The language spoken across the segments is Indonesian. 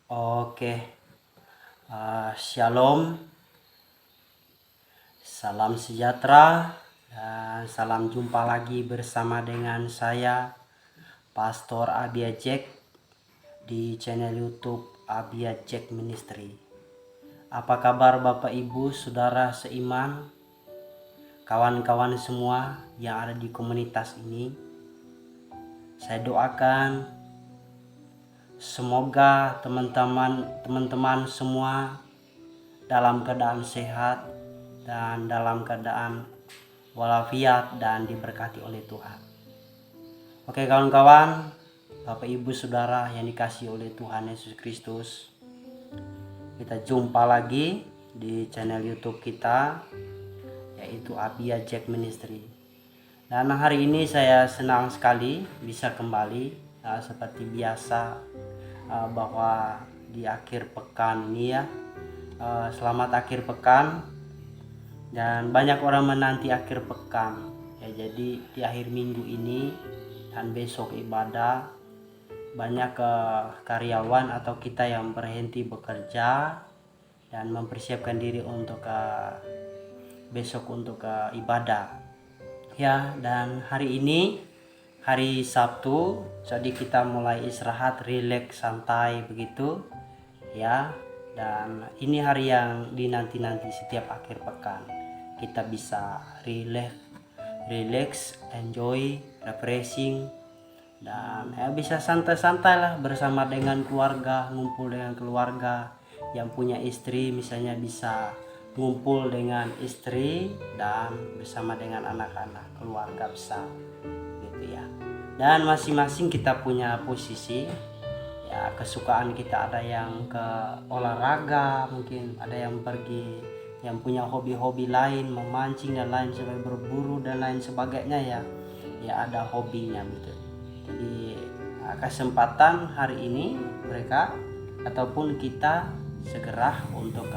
Oke, Shalom, salam sejahtera, dan salam jumpa lagi bersama dengan saya, Pastor Abia Jack, di channel YouTube Abia Jack Ministry. Apa kabar Bapak Ibu, Saudara seiman, kawan-kawan semua yang ada di komunitas ini? Saya doakan semoga teman-teman semua dalam keadaan sehat dan dalam keadaan walafiat dan diberkati oleh Tuhan. Oke kawan-kawan, Bapak Ibu Saudara yang dikasihi oleh Tuhan Yesus Kristus, kita jumpa lagi di channel YouTube kita, yaitu Abia Jack Ministry. Dan hari ini saya senang sekali bisa kembali seperti biasa, bahwa di akhir pekan ini ya, selamat akhir pekan, dan banyak orang menanti akhir pekan ya. Jadi di akhir minggu ini dan besok ibadah, banyak karyawan atau kita yang berhenti bekerja dan mempersiapkan diri untuk besok untuk ibadah ya. Dan hari ini hari Sabtu, jadi kita mulai istirahat, rileks, santai begitu ya. Dan ini hari yang dinanti-nanti setiap akhir pekan. Kita bisa relax, enjoy, refreshing, dan bisa santai-santai lah bersama dengan keluarga, ngumpul dengan keluarga. Yang punya istri misalnya bisa ngumpul dengan istri dan bersama dengan anak-anak, keluarga besar gitu ya. Dan masing-masing kita punya posisi ya, kesukaan kita. Ada yang ke olahraga, mungkin ada yang pergi, yang punya hobi-hobi lain, memancing dan lain sebagainya, berburu dan lain sebagainya ya. Ya ada hobinya gitu. Jadi kesempatan hari ini mereka ataupun kita segera untuk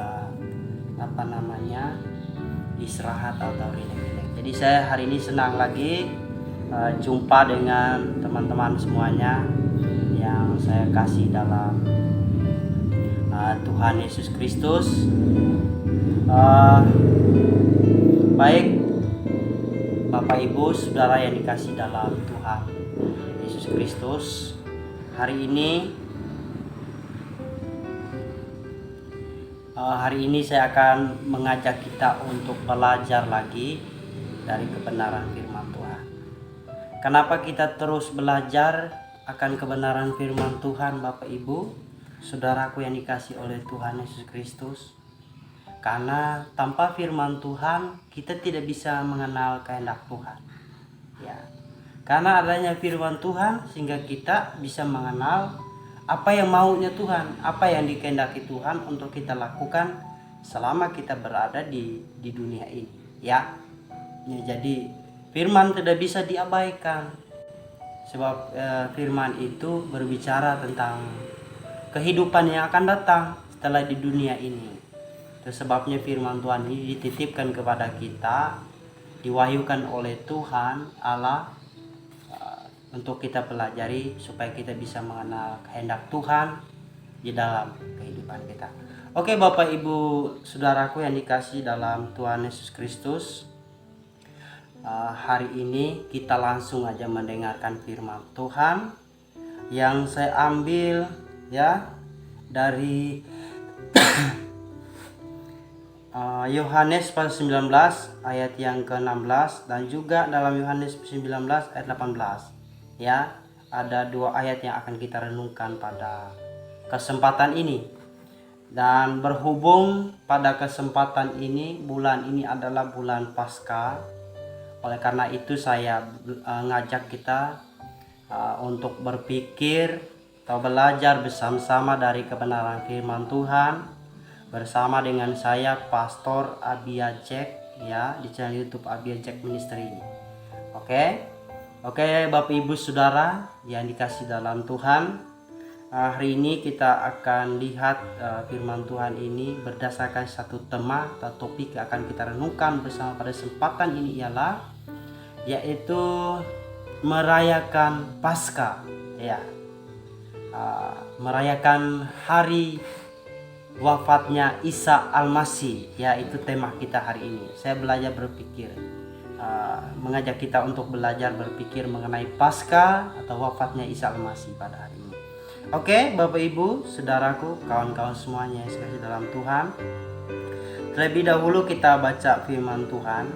istirahat atau relax. Jadi saya hari ini senang lagi jumpa dengan teman-teman semuanya yang saya kasih dalam Tuhan Yesus Kristus. Baik Bapak Ibu Saudara yang dikasih dalam Tuhan Yesus Kristus, hari ini saya akan mengajak kita untuk belajar lagi dari kebenaran firman Tuhan. Kenapa kita terus belajar akan kebenaran firman Tuhan, Bapak Ibu Saudaraku yang dikasih oleh Tuhan Yesus Kristus? Karena tanpa firman Tuhan kita tidak bisa mengenal kehendak Tuhan ya. Karena adanya firman Tuhan sehingga kita bisa mengenal apa yang maunya Tuhan, apa yang dikehendaki Tuhan untuk kita lakukan selama kita berada di dunia ini ya. Jadi firman tidak bisa diabaikan, sebab firman itu berbicara tentang kehidupan yang akan datang setelah di dunia ini. Itu sebabnya firman Tuhan ini dititipkan kepada kita, diwahyukan oleh Tuhan Allah untuk kita pelajari supaya kita bisa mengenal kehendak Tuhan di dalam kehidupan kita. Oke Bapak Ibu Saudaraku yang dikasih dalam Tuhan Yesus Kristus, hari ini kita langsung aja mendengarkan firman Tuhan yang saya ambil ya dari Yohanes pasal 19 ayat yang ke-16 dan juga dalam Yohanes 19 ayat 18 ya. Ada dua ayat yang akan kita renungkan pada kesempatan ini. Dan berhubung pada kesempatan ini, bulan ini adalah bulan Paskah, oleh karena itu saya ngajak kita untuk berpikir atau belajar bersama-sama dari kebenaran firman Tuhan bersama dengan saya Pastor Abia Jack ya, di channel YouTube Abia Jack Ministry. Oke Bapak Ibu Saudara yang dikasih dalam Tuhan, hari ini kita akan lihat firman Tuhan ini berdasarkan satu tema atau topik yang akan kita renungkan bersama pada kesempatan ini ialah yaitu merayakan Paskah ya. merayakan hari wafatnya Isa Al-Masih, ya itu tema kita hari ini. Saya belajar berpikir, mengajak kita untuk belajar berpikir mengenai Paskah atau wafatnya Isa Al-Masih pada hari ini. Oke, Bapak Ibu, saudaraku, kawan-kawan semuanya yang sekalian dalam Tuhan. Terlebih dahulu kita baca firman Tuhan.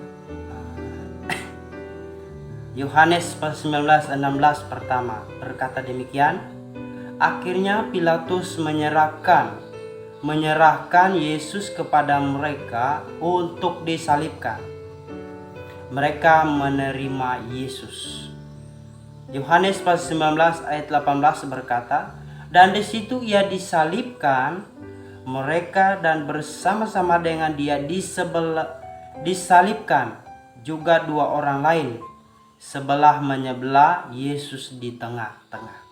Yohanes 19:16 pertama berkata demikian, akhirnya Pilatus menyerahkan Yesus kepada mereka untuk disalibkan. Mereka menerima Yesus. Yohanes 19 ayat 18 berkata, dan di situ ia disalibkan, mereka dan bersama-sama dengan dia disalibkan juga dua orang lain, sebelah menyebelah, Yesus di tengah-tengah.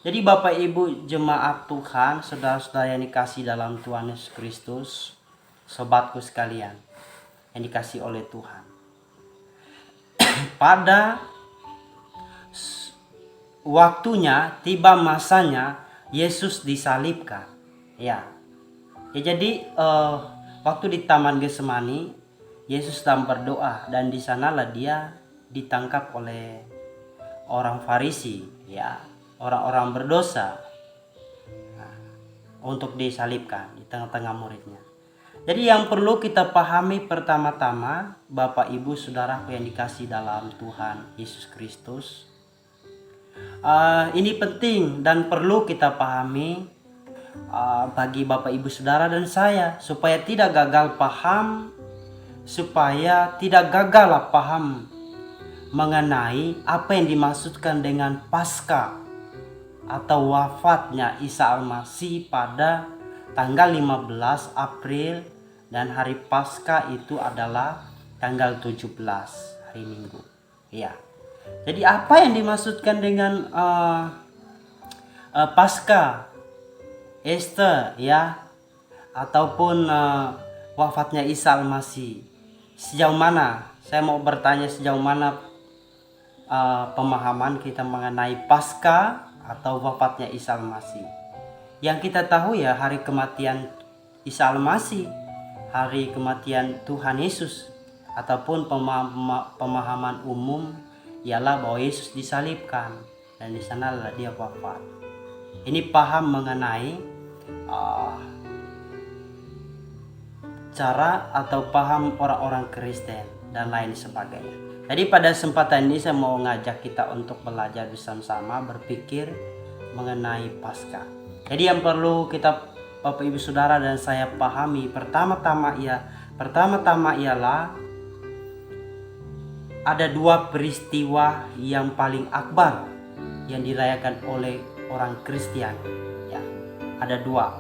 Jadi Bapak Ibu jemaat Tuhan, saudara-saudara yang dikasih dalam Tuhan Yesus Kristus, sobatku sekalian yang dikasih oleh Tuhan. Pada waktunya, tiba masanya Yesus disalibkan. Ya jadi waktu di Taman Getsemani, Yesus sedang berdoa dan di sanalah dia ditangkap oleh orang Farisi, ya, orang-orang berdosa, untuk disalibkan di tengah-tengah muridnya. Jadi yang perlu kita pahami pertama-tama, Bapak Ibu Saudaraku yang dikasih dalam Tuhan Yesus Kristus, ini penting dan perlu kita pahami bagi Bapak Ibu Saudara dan saya, supaya tidak gagal paham mengenai apa yang dimaksudkan dengan Paskah atau wafatnya Isa Al-Masih pada tanggal 15 April, dan hari Paskah itu adalah tanggal 17, hari Minggu. Ya. Jadi apa yang dimaksudkan dengan Paskah, Easter, ya, ataupun wafatnya Isa Al-Masih? Sejauh mana, saya mau bertanya, sejauh mana pemahaman kita mengenai Paskah atau wafatnya Isa Al-Masih? Yang kita tahu ya, hari kematian Isa Al-Masih, hari kematian Tuhan Yesus, ataupun pemahaman umum ialah bahwa Yesus disalibkan dan di sanalah dia wafat. Ini paham mengenai cara atau paham orang-orang Kristen dan lain sebagainya. Jadi pada kesempatan ini saya mau ngajak kita untuk belajar bersama-sama berpikir mengenai Paskah. Jadi yang perlu kita, Bapak Ibu Saudara dan saya pahami pertama-tama ialah ada dua peristiwa yang paling akbar yang dirayakan oleh orang Kristen. Ya, ada dua.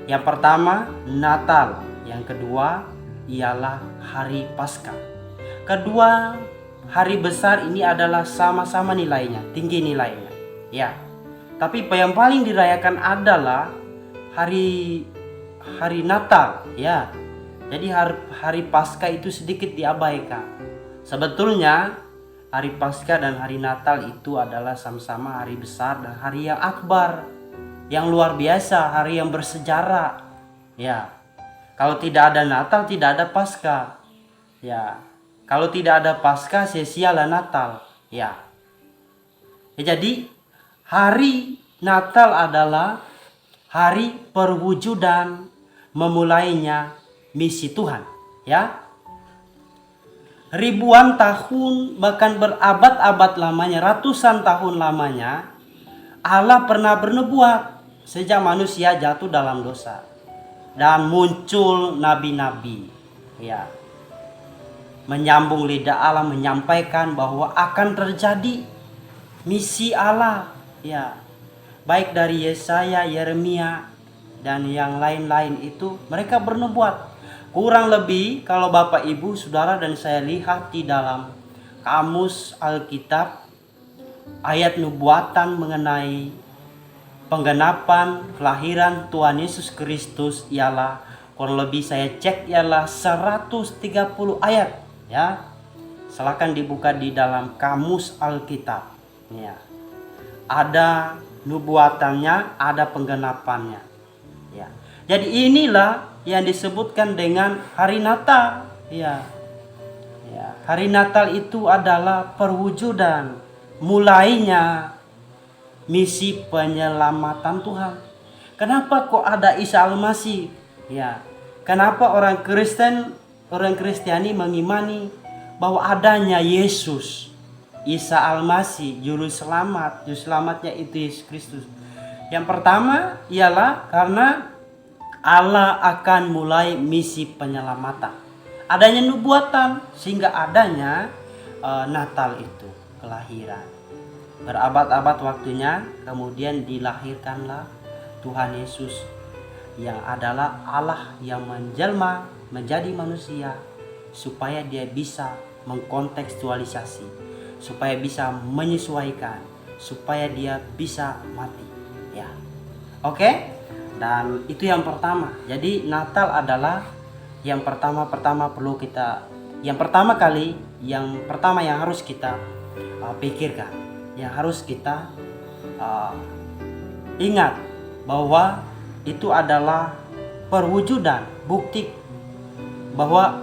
Yang pertama Natal, yang kedua ialah hari Paskah. Kedua hari besar ini adalah sama-sama nilainya, tinggi nilainya. Ya. Tapi yang paling dirayakan adalah hari Natal, ya. Jadi hari Paskah itu sedikit diabaikan. Sebetulnya hari Paskah dan hari Natal itu adalah sama-sama hari besar dan hari yang akbar, yang luar biasa, hari yang bersejarah. Ya. Kalau tidak ada Natal, tidak ada Paskah. Ya. Kalau tidak ada Paskah, sia-sialah Natal. Ya. Jadi hari Natal adalah hari perwujudan memulainya misi Tuhan. Ya. Ribuan tahun, bahkan berabad-abad lamanya, ratusan tahun lamanya, Allah pernah bernubuat sejak manusia jatuh dalam dosa dan muncul nabi-nabi, ya, menyambung lidah Allah, menyampaikan bahwa akan terjadi misi Allah, ya, baik dari Yesaya, Yeremia dan yang lain-lain itu mereka bernubuat. Kurang lebih kalau Bapak Ibu Saudara dan saya lihat di dalam kamus Alkitab, ayat nubuatan mengenai penggenapan kelahiran Tuhan Yesus Kristus ialah kurang lebih, saya cek, ialah 130 ayat, ya. Silakan dibuka di dalam kamus Alkitab, ya. ada nubuatannya, ada penggenapannya. Ya. Jadi inilah yang disebutkan dengan hari Natal. Ya. Ya. Hari Natal itu adalah perwujudan mulainya misi penyelamatan Tuhan. Kenapa kok ada Isa Al-Masih? Ya. Kenapa orang Kristen, orang Kristiani mengimani bahwa adanya Yesus, Isa Al-Masih, juru selamat, juru selamatnya itu Yesus Kristus. Yang pertama ialah karena Allah akan mulai misi penyelamatan. Adanya nubuatan sehingga adanya Natal itu, kelahiran. Berabad-abad waktunya, kemudian dilahirkanlah Tuhan Yesus yang adalah Allah yang menjelma menjadi manusia supaya dia bisa mengkontekstualisasi, supaya bisa menyesuaikan, supaya dia bisa mati. Ya. Oke? Dan itu yang pertama. Jadi Natal adalah yang pertama yang harus kita pikirkan, yang harus kita ingat bahwa itu adalah perwujudan, bukti bahwa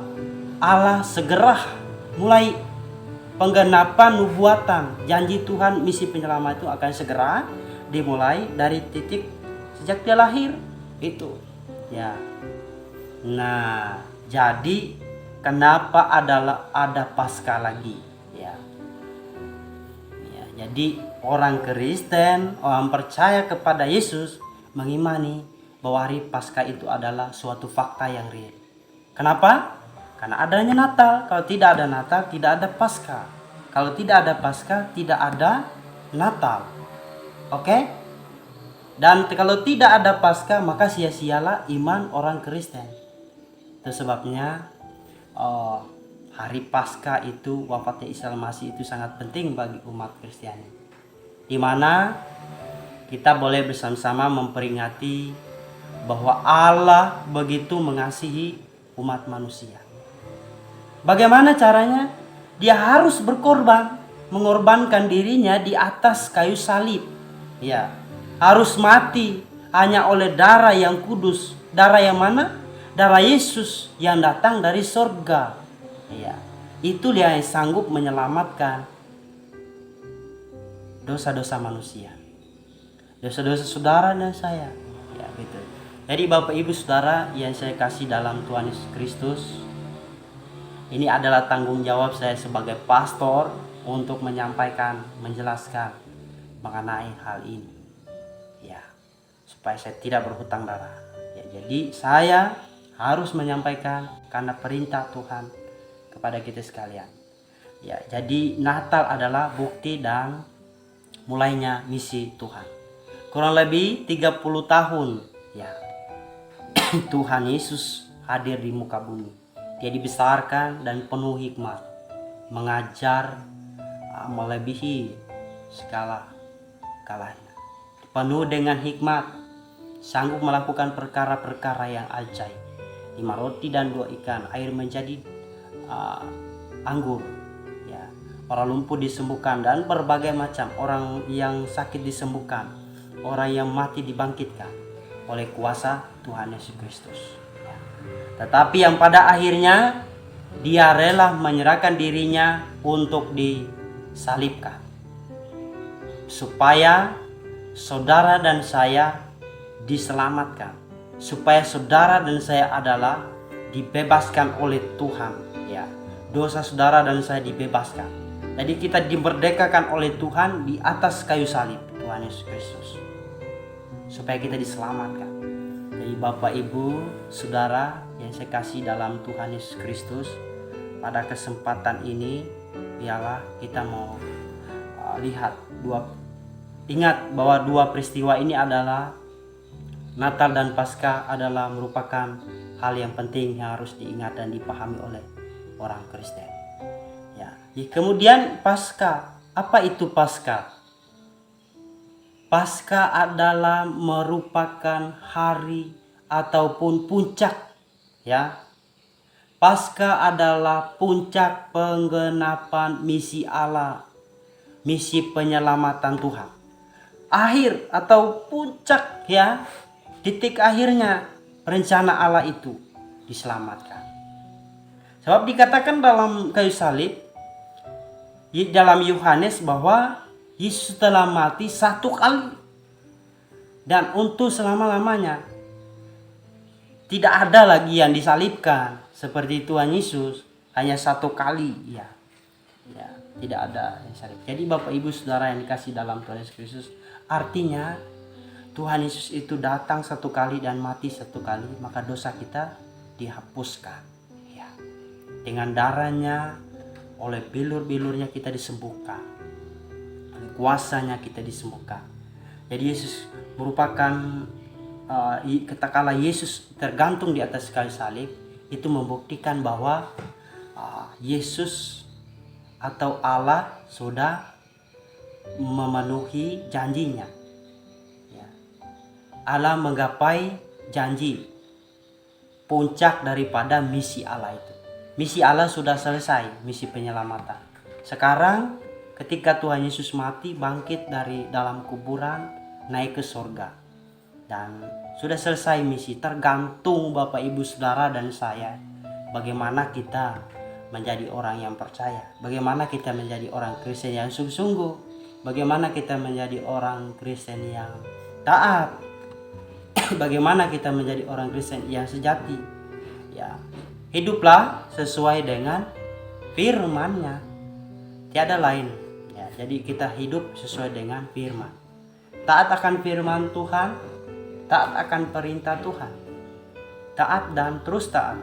Allah segera mulai penggenapan nubuatan janji Tuhan, misi penyelamat itu akan segera dimulai dari titik sejak dia lahir itu. Ya. Nah, jadi kenapa ada Paskah lagi? Ya. Jadi orang Kristen, orang percaya kepada Yesus mengimani bahwa hari Paskah itu adalah suatu fakta yang real. Kenapa? Karena adanya Natal. Kalau tidak ada Natal, tidak ada Paskah. Kalau tidak ada Paskah, tidak ada Natal. Oke? Dan kalau tidak ada Paskah, maka sia-sialah iman orang Kristen. Itu sebabnya hari Paskah itu, wafatnya Isa Al-Masih itu sangat penting bagi umat Kristiani, di mana kita boleh bersama-sama memperingati bahwa Allah begitu mengasihi umat manusia. Bagaimana caranya? Dia harus berkorban, mengorbankan dirinya di atas kayu salib. Ya, harus mati hanya oleh darah yang kudus. Darah yang mana? Darah Yesus yang datang dari sorga. Ya, itu dia yang sanggup menyelamatkan dosa-dosa manusia, dosa-dosa saudara dan saya. Ya, gitu. Jadi Bapak Ibu Saudara yang saya kasih dalam Tuhan Yesus Kristus, ini adalah tanggung jawab saya sebagai pastor untuk menyampaikan, menjelaskan mengenai hal ini. Ya, supaya saya tidak berhutang darah. Ya, jadi saya harus menyampaikan karena perintah Tuhan kepada kita sekalian. Ya, jadi Natal adalah bukti dan mulainya misi Tuhan. Kurang lebih 30 tahun ya Tuhan Yesus hadir di muka bumi. Dia dibesarkan dan penuh hikmat, mengajar melebihi segala kalanya. Penuh dengan hikmat, sanggup melakukan perkara-perkara yang ajaib. 5 roti dan 2 ikan, air menjadi anggur. Ya, orang lumpuh disembuhkan dan berbagai macam orang yang sakit disembuhkan, orang yang mati dibangkitkan oleh kuasa Tuhan Yesus Kristus. Ya. Tetapi yang pada akhirnya dia rela menyerahkan dirinya untuk disalibkan, supaya saudara dan saya diselamatkan, supaya saudara dan saya adalah dibebaskan oleh Tuhan. Ya, dosa saudara dan saya dibebaskan. Jadi kita dimerdekakan oleh Tuhan di atas kayu salib Tuhan Yesus Kristus, supaya kita diselamatkan. Jadi Bapak Ibu Saudara yang saya kasih dalam Tuhan Yesus Kristus, pada kesempatan ini ialah kita mau ingat bahwa dua peristiwa ini adalah Natal dan Paskah adalah merupakan hal yang penting yang harus diingat dan dipahami oleh orang Kristen. Ya. Kemudian Paskah, apa itu Paskah? Paskah adalah merupakan hari ataupun puncak, ya. Paskah adalah puncak penggenapan misi Allah, misi penyelamatan Tuhan. akhir atau puncak, ya, titik akhirnya rencana Allah itu diselamatkan. Sebab dikatakan dalam kayu salib, dalam Yohanes, bahwa Yesus telah mati satu kali dan untuk selama-lamanya. Tidak ada lagi yang disalibkan seperti Tuhan Yesus, hanya satu kali, ya. Ya, tidak ada yang salib. Jadi Bapak Ibu Saudara yang dikasih dalam Tuhan Yesus Kristus, artinya Tuhan Yesus itu datang satu kali dan mati satu kali, maka dosa kita dihapuskan, ya. Dengan darahnya, oleh bilur-bilurnya kita disembuhkan, oleh kuasanya kita disembuhkan. Jadi Yesus merupakan kala Yesus tergantung di atas kayu salib, itu membuktikan bahwa Yesus atau Allah sudah memenuhi janjinya, ya. Allah menggapai janji, puncak daripada misi Allah itu. Misi Allah sudah selesai, misi penyelamatan. Sekarang ketika Tuhan Yesus mati, bangkit dari dalam kuburan, naik ke surga, dan sudah selesai misi. Tergantung Bapak Ibu Saudara dan saya, bagaimana kita menjadi orang yang percaya, bagaimana kita menjadi orang Kristen yang sungguh-sungguh, bagaimana kita menjadi orang Kristen yang taat, bagaimana kita menjadi orang Kristen yang sejati, ya. Hiduplah sesuai dengan firman-Nya, tiada lain, ya. Jadi kita hidup sesuai dengan firman, taat akan firman Tuhan, taat akan perintah Tuhan, taat dan terus taat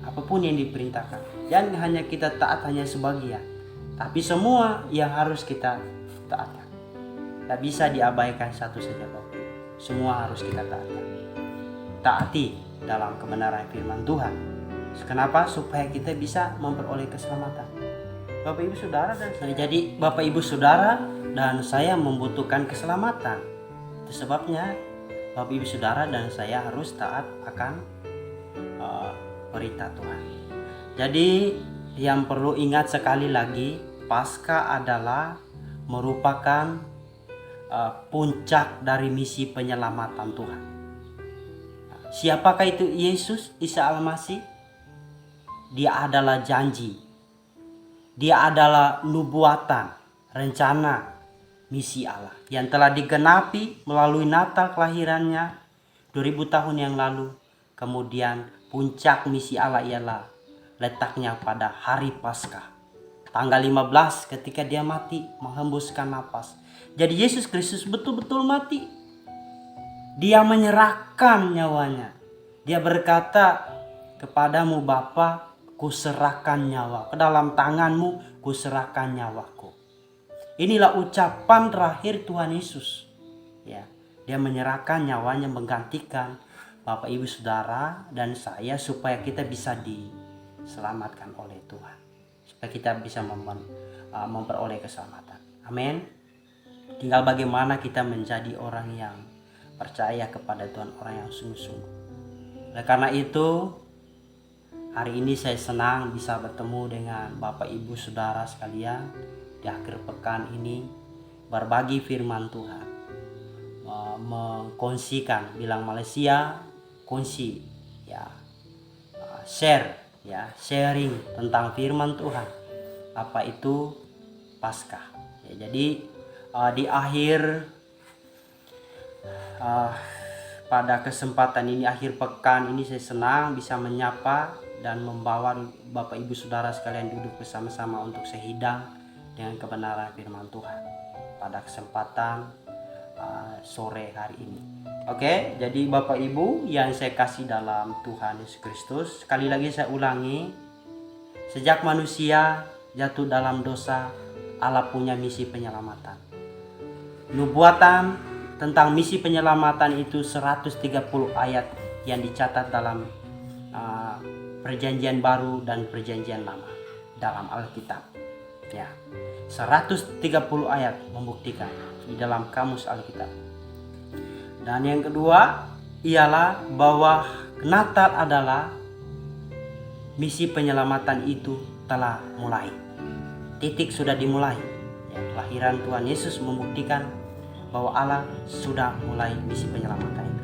apapun yang diperintahkan. Jangan hanya kita taat hanya sebagian, tapi semua yang harus kita taatkan. Tak bisa diabaikan satu saja, Bapak. Semua harus kita taatkan. Taati dalam kebenaran firman Tuhan. Kenapa? Supaya kita bisa memperoleh keselamatan. Bapak Ibu Saudara dan saya. Jadi Bapak Ibu Saudara dan saya membutuhkan keselamatan. Itu sebabnya Bapak Ibu Saudara dan saya harus taat akan perintah Tuhan. Jadi yang perlu ingat sekali lagi, Paskah adalah merupakan puncak dari misi penyelamatan Tuhan. Siapakah itu Yesus Isa Al-Masih? Dia adalah janji, dia adalah nubuatan, rencana misi Allah yang telah digenapi melalui Natal kelahirannya 2000 tahun yang lalu. Kemudian puncak misi Allah ialah letaknya pada hari Paskah, tanggal 15 ketika dia mati menghembuskan napas. Jadi Yesus Kristus betul-betul mati. Dia menyerahkan nyawanya. Dia berkata, kepadamu Bapa, kuserahkan nyawa, ke dalam tanganmu kuserahkan nyawaku. Inilah ucapan terakhir Tuhan Yesus, ya. Dia menyerahkan nyawanya menggantikan Bapak Ibu Saudara dan saya, supaya kita bisa diselamatkan oleh Tuhan, supaya kita bisa memperoleh keselamatan. Amin. Tinggal bagaimana kita menjadi orang yang percaya kepada Tuhan, orang yang sungguh-sungguh. Oleh karena itu, hari ini saya senang bisa bertemu dengan Bapak Ibu Saudara sekalian di akhir pekan ini, berbagi firman Tuhan, mengkongsikan, bilang Malaysia, kongsi, ya, share, ya, sharing tentang firman Tuhan. Apa itu Paskah? Ya, jadi di akhir pada kesempatan ini, akhir pekan ini, saya senang bisa menyapa dan membawa Bapak Ibu Saudara sekalian duduk bersama-sama untuk sehidang dengan kebenaran firman Tuhan pada kesempatan sore hari ini. Oke, jadi Bapak Ibu yang saya kasih dalam Tuhan Yesus Kristus, sekali lagi saya ulangi, sejak manusia jatuh dalam dosa, Allah punya misi penyelamatan. Nubuatan tentang misi penyelamatan itu 130 ayat yang dicatat dalam Perjanjian Baru dan Perjanjian Lama dalam Alkitab. Ya, 130 ayat membuktikan di dalam kamus Alkitab. Dan yang kedua ialah bahwa Natal adalah misi penyelamatan itu telah mulai. Titik sudah dimulai. Ya, kelahiran Tuhan Yesus membuktikan bahwa Allah sudah mulai misi penyelamatan itu.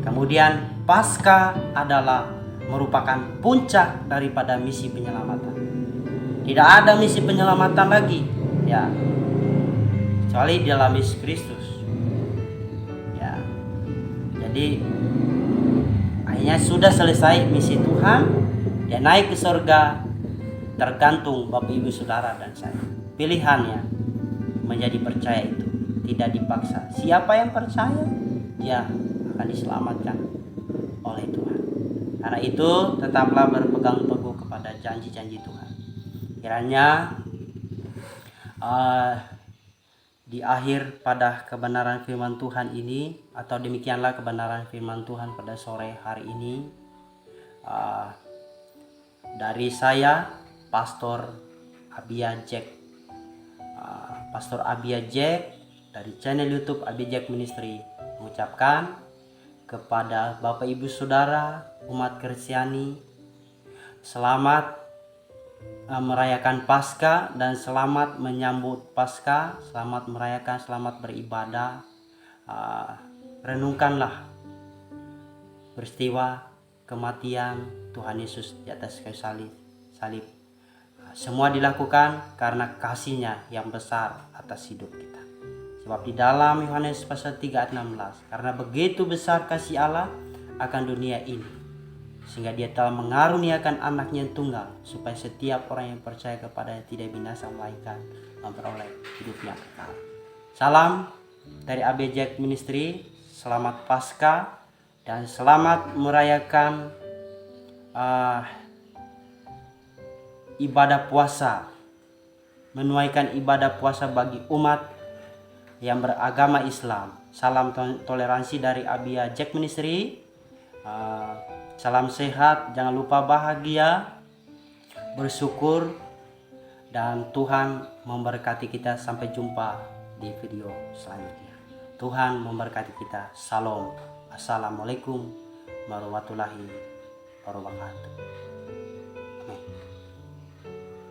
Kemudian Paskah adalah merupakan puncak daripada misi penyelamatan. Tidak ada misi penyelamatan lagi, ya, kecuali di dalam Yesus Kristus. Ya, jadi akhirnya sudah selesai misi Tuhan. Dia naik ke surga, tergantung Bapak Ibu Saudara dan saya. Pilihannya menjadi percaya itu tidak dipaksa. Siapa yang percaya, dia akan diselamatkan oleh Tuhan. Karena itu tetaplah berpegang teguh kepada janji-janji Tuhan. Kiranya di akhir pada kebenaran firman Tuhan ini, atau demikianlah kebenaran firman Tuhan pada sore hari ini, dari saya Pastor Abia Jack, Pastor Abia Jack dari channel YouTube Abia Jack Ministry, mengucapkan kepada Bapak Ibu Saudara umat Kristiani, selamat merayakan Paskah dan selamat menyambut Paskah, selamat merayakan, selamat beribadah. Renungkanlah peristiwa kematian Tuhan Yesus di atas kayu salib. Semua dilakukan karena kasih-Nya yang besar atas hidup kita. Sebab di dalam Yohanes pasal 3 ayat 16, karena begitu besar kasih Allah akan dunia ini, sehingga Dia telah mengaruniakan anaknya yang tunggal, supaya setiap orang yang percaya kepadanya tidak binasa, melainkan memperoleh hidup yang kekal. Salam dari Abia Jack Ministry. Selamat Paskah dan selamat merayakan ibadah puasa, menunaikan ibadah puasa bagi umat yang beragama Islam. Salam toleransi dari Abia Jack Ministry. Salam sehat, jangan lupa bahagia, bersyukur, dan Tuhan memberkati kita. Sampai jumpa di video selanjutnya. Tuhan memberkati kita. Shalom. Assalamualaikum warahmatullahi wabarakatuh.